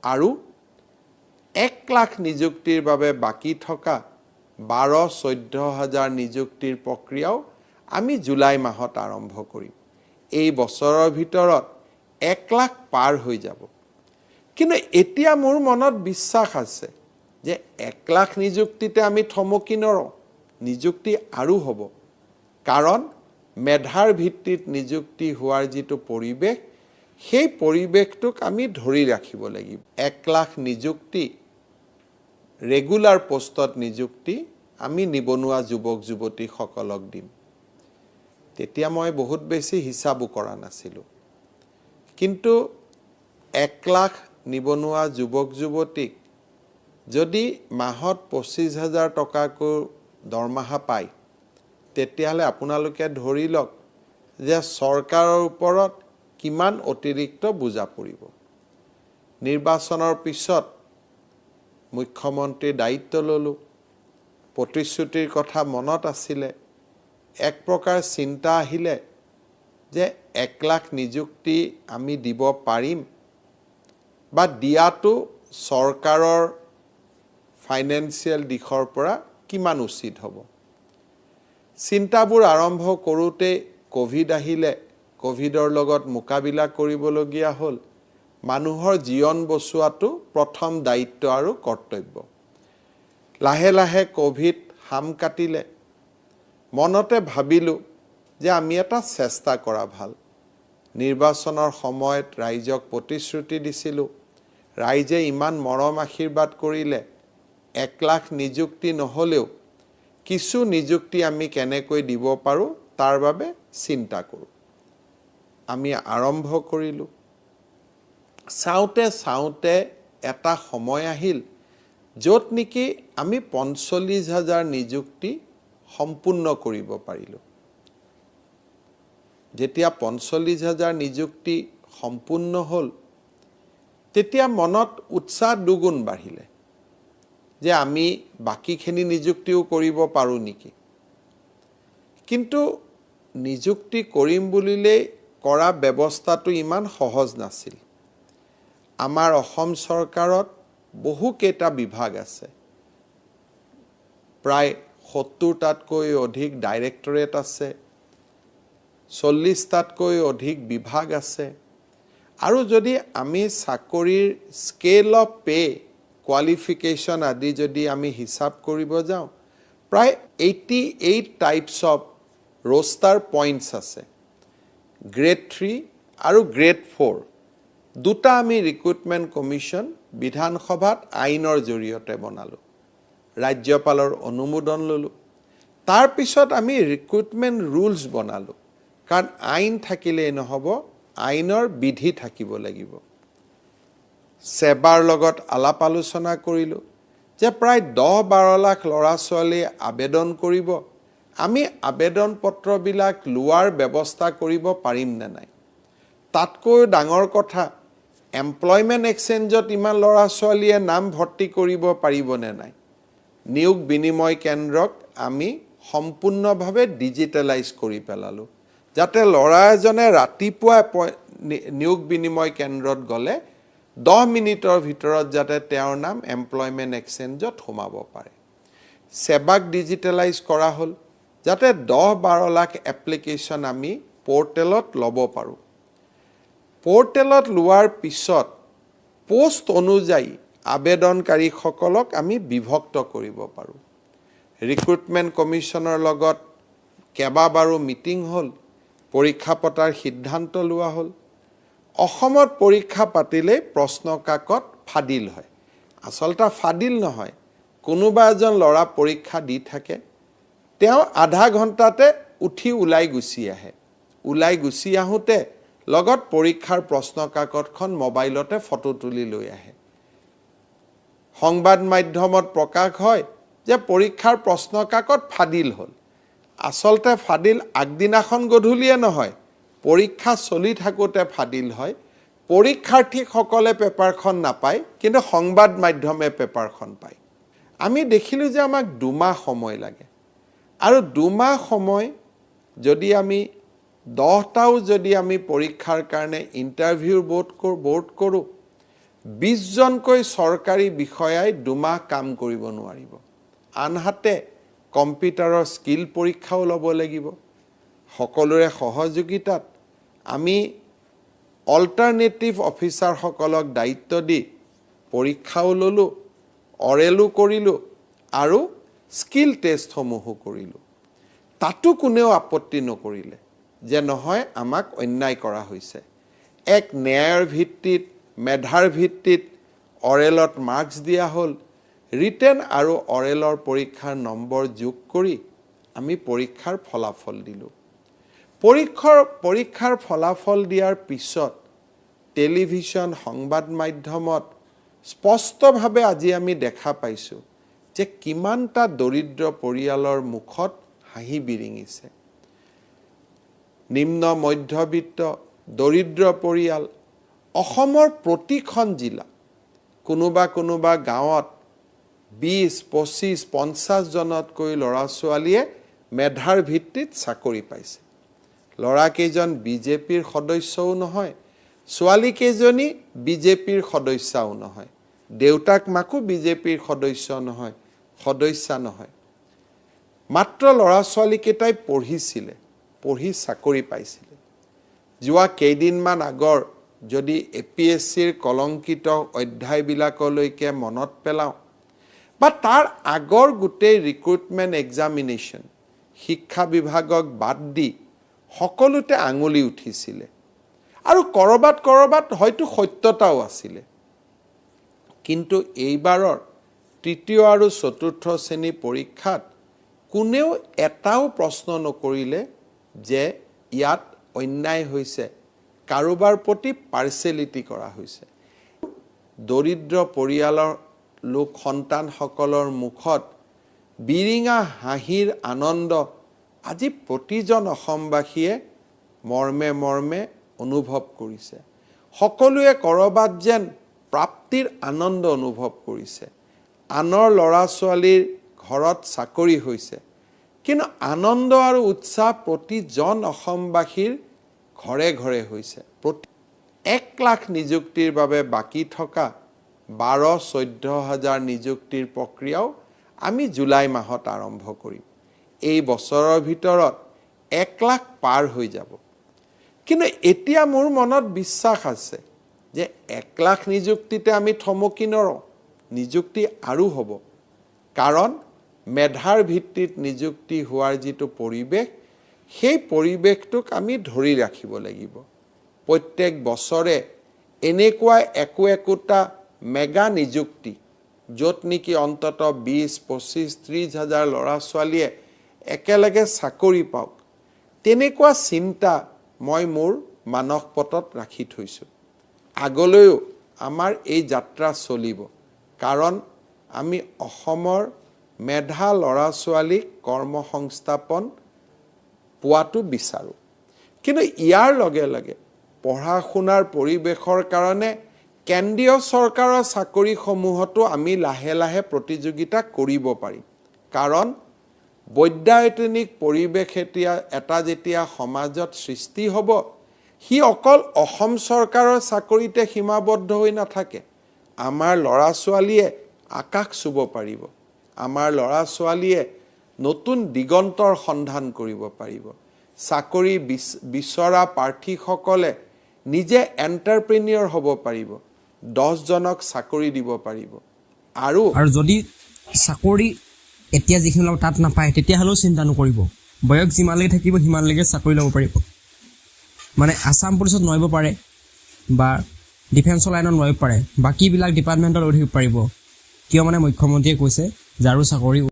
আৰু 1 লাখ নিযুক্তিৰ বাবে বাকি থকা 12-14 হাজাৰ নিযুক্তিৰ প্ৰক্ৰিয়াও আমি জুলাই মাহত আৰম্ভ কৰিম। এই বছৰৰ ভিতৰত 1 লাখ পাৰ হৈ যাব। কিন্তু এতিয়া মোৰ মনত বিশ্বাস আছে যে 1 লাখ নিযুক্তিতে আমি থমকি নৰওঁ, নিযুক্তি আৰু হ'ব। কাৰণ মেধাৰ ভিত্তিত নিযুক্তি হোৱাৰ যিটো পৰিৱেশ, সেই পৰিৱেশটোক আমি ধৰি ৰাখিব লাগিব। 1 লাখ নিযুক্তি ৰেগুলাৰ পোষ্টত নিযুক্তি আমি নিবনুৱা যুৱক যুৱতীসকলক দিম। তেতিয়া মই বহুত বেছি হিচাপো কৰা নাছিলোঁ। কিন্তু 1 লাখ নিবনুৱা যুৱক যুৱতীক যদি মাহত 25,000 টকাকৈ দৰমহা পায়, তেতিয়াহ'লে আপোনালোকে ধৰি লওক যে চৰকাৰৰ ওপৰত কিমান অতিৰিক্ত বোজা পৰিব। নিৰ্বাচনৰ পিছত মুখ্যমন্ত্ৰীৰ দায়িত্ব ল'লোঁ, প্ৰতিশ্ৰুতিৰ কথা মনত আছিলে, এক প্ৰকাৰ চিন্তা আহিলে যে 1 লাখ নিযুক্তি আমি দিব পাৰিম বা দিয়াটো চৰকাৰৰ ফাইনেন্সিয়েল দিশৰ পৰা কিমান উচিত হ'ব। চিন্তাবোৰ আৰম্ভ কৰোঁতে কোভিড আহিলে, কোভিডৰ লগত মোকাবিলা কৰিবলগীয়া হ'ল। মানুহৰ জীৱন বচোৱাটো প্ৰথম দায়িত্ব আৰু কৰ্তব্য। লাহে লাহে কোভিড হাম কাটিলে। মনতে ভাবিলোঁ যে আমি এটা চেষ্টা কৰা ভাল। নিৰ্বাচনৰ সময়ত ৰাইজক প্ৰতিশ্ৰুতি দিছিলোঁ, ৰাইজে ইমান মৰম আশীৰ্বাদ কৰিলে, 1 লাখ নিযুক্তি নহ'লেও কিছু নিযুক্তি আমি কেনেকৈ দিব পাৰোঁ তাৰ বাবে চিন্তা কৰোঁ। আমি আৰম্ভ কৰিলোঁ। চাওঁতে চাওঁতে এটা সময় আহিল য'ত নেকি আমি 45,000 নিযুক্তি সম্পূৰ্ণ কৰিব পাৰিলোঁ। যেতিয়া 45,000 নিযুক্তি সম্পূৰ্ণ হ'ল, তেতিয়া মনত উৎসাহ দুগুণ বাঢ়িলে যে আমি বাকীখিনি নিযুক্তিও কৰিব পাৰোঁ নেকি। কিন্তু নিযুক্তি কৰিম বুলিলেই কৰা ব্যৱস্থাটো ইমান সহজ নাছিল। আমাৰ অসম চৰকাৰত বহুকেইটা বিভাগ আছে। প্ৰায় 70টাতকৈ অধিক ডাইৰেক্টৰেট আছে, 40টাতকৈ অধিক বিভাগ আছে। আৰু যদি আমি চাকৰিৰ স্কেল অফ পে, কোৱালিফিকেশ্যন আদি যদি আমি হিচাপ কৰিব যাওঁ, প্ৰায় 88 টাইপছ অফ ৰোষ্টাৰ পইণ্টছ আছে। grade 3 আৰু grade 4 দুটা আমি ৰিক্ৰুটমেণ্ট কমিশ্যন বিধানসভাত আইনৰ জৰিয়তে বনালোঁ, ৰাজ্যপালৰ অনুমোদন ল'লোঁ। তাৰপিছত আমি ৰিক্ৰুটমেণ্ট ৰুলছ বনালোঁ, কাৰণ আইন থাকিলেই নহ'ব, আইনৰ বিধি থাকিব লাগিব। সেৱাৰ লগত আলাপ আলোচনা কৰিলোঁ যে প্ৰায় 10-12 লাখ ল'ৰা ছোৱালীয়ে আবেদন কৰিব, আমি আবেদন পত্ৰবিলাক লোৱাৰ ব্যৱস্থা কৰিব পাৰিম নে নাই। তাতকৈ ডাঙৰ কথা, এমপ্লয়মেণ্ট এক্সচেঞ্জত ইমান ল'ৰা ছোৱালীয়ে নাম ভৰ্তি কৰিব পাৰিবনে নাই। নিয়োগ বিনিময় কেন্দ্ৰক আমি সম্পূৰ্ণভাৱে ডিজিটেলাইজ কৰি পেলালোঁ, যাতে ল'ৰা এজনে ৰাতিপুৱা নিয়োগ বিনিময় কেন্দ্ৰত গ'লে 10 মিনিটৰ ভিতৰত যাতে তেওঁৰ নাম এমপ্লয়মেণ্ট এক্সচেঞ্জত সোমাব পাৰে। সেৱাক ডিজিটেলাইজ কৰা হ'ল, যাতে 10-12 লাখ এপ্লিকেশ্যন আমি পৰ্টেলত ল'ব পাৰোঁ। পৰ্টেলত লোৱাৰ পিছত পোষ্ট অনুযায়ী আবেদনকাৰীসকলক আমি বিভক্ত কৰিব পাৰোঁ। ৰিক্ৰুটমেণ্ট কমিশ্যনৰ লগত কেইবাবাৰো মিটিং হ'ল, পৰীক্ষা পতাৰ সিদ্ধান্ত লোৱা হ'ল। অসমত পৰীক্ষা পাতিলে প্ৰশ্ন কাকত ফাদিল হয়। আচলতে ফাদিল নহয়, কোনোবা এজন ল'ৰা পৰীক্ষা দি থাকে, তেওঁ আধা ঘণ্টাতে উঠি ওলাই গুচি আহে। ওলাই গুচি আহোঁতে লগত পৰীক্ষাৰ প্ৰশ্ন কাকতখন মোবাইলতে ফটো তুলি লৈ আহে। সংবাদ মাধ্যমত প্ৰকাশ হয় যে পৰীক্ষাৰ প্ৰশ্ন কাকত ফাদিল হ'ল। আচলতে ফাদিল আগদিনাখন গধূলিয়ে নহয়, পৰীক্ষা চলি থাকোঁতে ফাদিল হয়। পৰীক্ষাৰ্থীসকলে পেপাৰখন নাপায়, কিন্তু সংবাদ মাধ্যমে পেপাৰখন পায়। আমি দেখিলোঁ যে আমাক 2 মাহ সময় লাগে, আৰু 2 মাহ সময় যদি আমি 10টাও যদি আমি পৰীক্ষাৰ কাৰণে ইণ্টাৰভিউ বোৰ্ড কৰোঁ, 20 জনকৈ চৰকাৰী বিষয়াই 2 মাহ কাম কৰিব নোৱাৰিব আনহাতে কম্পিউটাৰৰ স্কিল পৰীক্ষাও ল'ব লাগিব সকলোৰে সহযোগিতাত আমি অল্টাৰনেটিভ অফিচাৰ সকলক দায়িত্ব দি পৰীক্ষাও ললো অৰেলো কৰিলো আৰু স্কিল টেষ্ট সমূহো কৰিলো তাতো কোনেও আপত্তি নকৰিলে যে নহয় আমাক অন্যায় কৰা হৈছে এক ন্যায়ৰ ভিত্তিত মেধাৰ ভিত্তিত অৰেলত মাৰ্কস দিয়া হ'ল ৰিটেন আৰু অৰেলৰ পৰীক্ষাৰ নম্বৰ যোগ কৰি আমি পৰীক্ষাৰ ফলাফল দিলো পৰীক্ষাৰ ফলাফল দিয়াৰ পিছত টেলিভিছন সংবাদ মাধ্যমত স্পষ্টভাৱে আজি আমি দেখা পাইছো যে কিমানটা দৰিদ্ৰ পৰিয়ালৰ মুখত হাঁহি বিৰিঙিছে নিম্ন মধ্যবিত্ত দৰিদ্ৰ পৰিয়াল অসমৰ প্ৰতিখন জিলা কোনোবা গাঁৱত 20 25 50 জনতকৈ ল'ৰা ছোৱালীয়ে মেধাৰ ভিত্তিত চাকৰি পাইছে ল'ৰা কেইজন বিজেপিৰ সদস্যও নহয় ছোৱালী কেইজনী বিজেপিৰ সদস্যও নহয় দেউতাক মাকো বিজেপিৰ সদস্য নহয় মাত্ৰ ল'ৰা ছোৱালী কেইটাই পঢ়ি চাকৰি পাইছিলে যোৱা কেইদিনমান আগৰ যদি এপিএছচিৰ কলংকিত অধ্যায়বিলাকলৈকে মনত পেলাওঁ বা তাৰ আগৰ গোটেই ৰিক্ৰুটমেণ্ট এক্সামিনেশ্যন শিক্ষা বিভাগক বাদ দি সকলোতে আঙুলি উঠিছিলে আৰু কৰবাত হয়তো সত্যতাও আছিলে কিন্তু এইবাৰৰ তৃতীয় আৰু চতুৰ্থ শ্ৰেণী পৰীক্ষাত কোনেও এটাও প্ৰশ্ন নকৰিলে যে ইয়াত অন্যায় হৈছে কাৰোবাৰ প্ৰতি পাৰ্সেলিটি কৰা হৈছে দৰিদ্ৰ পৰিয়ালৰ লোক সন্তান সকলৰ মুখত বিৰিঙা হাঁহিৰ আনন্দ আজি প্ৰতিজন অসমবাসীয়ে মৰ্মে অনুভৱ কৰিছে সকলোৱে কৰবাত যেন প্ৰাপ্তিৰ আনন্দ অনুভৱ কৰিছে আনৰ ল'ৰা ছোৱালীৰ ঘৰত চাকৰি হৈছে কিন্তু আনন্দ আৰু উৎসাহ প্ৰতিজন অসমবাসীৰ ঘৰে হৈছে 1 লাখ নিযুক্তিৰ বাবে বাকি থকা 12-14 হাজাৰ নিযুক্তিৰ প্ৰক্ৰিয়াও আমি জুলাই মাহত আৰম্ভ কৰিম এই বছৰৰ ভিতৰত 1 লাখ পাৰ হৈ যাব কিন্তু এতিয়া মোৰ মনত বিশ্বাস আছে যে 1 লাখ নিযুক্তিতে আমি থমকি নৰওঁ নিযুক্তি আৰু হ'ব কাৰণ মেধাৰ ভিত্তিত নিযুক্তি হোৱাৰ যিটো পৰিবেশ সেই পৰিবেশটোক আমি ধৰি ৰাখিব লাগিব প্ৰত্যেক বছৰে এনেকুৱা একোটা মেগা নিযুক্তি য'ত নেকি অন্তত 20-25-30 হাজাৰ ল'ৰা ছোৱালীয়ে একেলগে চাকৰি পাওক তেনেকুৱা চিন্তা মই মোৰ মানস পটত ৰাখি থৈছো আগলৈও আমাৰ এই যাত্ৰা চলিব কাৰণ আমি অসমৰ মেধা ল'ৰা ছোৱালীক কৰ্মসংস্থাপন পোৱাটো বিচাৰো কিন্তু ইয়াৰ লগে পঢ়া শুনাৰ পৰিবেশৰ কাৰণে কেন্দ্ৰীয় চৰকাৰৰ চাকৰি সমূহতো আমি লাহে প্ৰতিযোগিতা কৰিব পাৰিম কাৰণ বৈদ্যায়তনিক পৰিবেশ এটা যেতিয়া সমাজত সৃষ্টি হ'ব হি অকল অসম চৰকাৰৰ চাকৰিতে সীমাবদ্ধ হৈ নাথাকে আমাৰ ল'ৰা ছোৱালীয়ে আকাশ চুব পাৰিব আমাৰ ল'ৰা ছোৱালীয়ে নতুন দিগন্তৰ সন্ধান কৰিব পাৰিব চাকৰি বিচৰা প্ৰাৰ্থীসকলে নিজে এন্টাৰপ্ৰেনিয়ৰ হ'ব পাৰিব 10 জনক চাকৰি দিব পাৰিব আৰু যদি চাকৰি এতিয়া যিখিনি লোক তাত নাপায় তেতিয়া হলেও চিন্তা নকৰিব বয়স যিমানলৈকে থাকিব সিমানলৈকে চাকৰি ল'ব পাৰিব মানে আসাম পুলিচত নোৱাৰিব পাৰে বা ডিফেন্সৰ লাইনত নোৱাৰিব পাৰে বাকীবিলাক ডিপাৰ্টমেণ্টত লৈ থাকিব পাৰিব কিয় মানে মুখ্যমন্ত্ৰীয়ে কৈছে যাৰো চাকৰি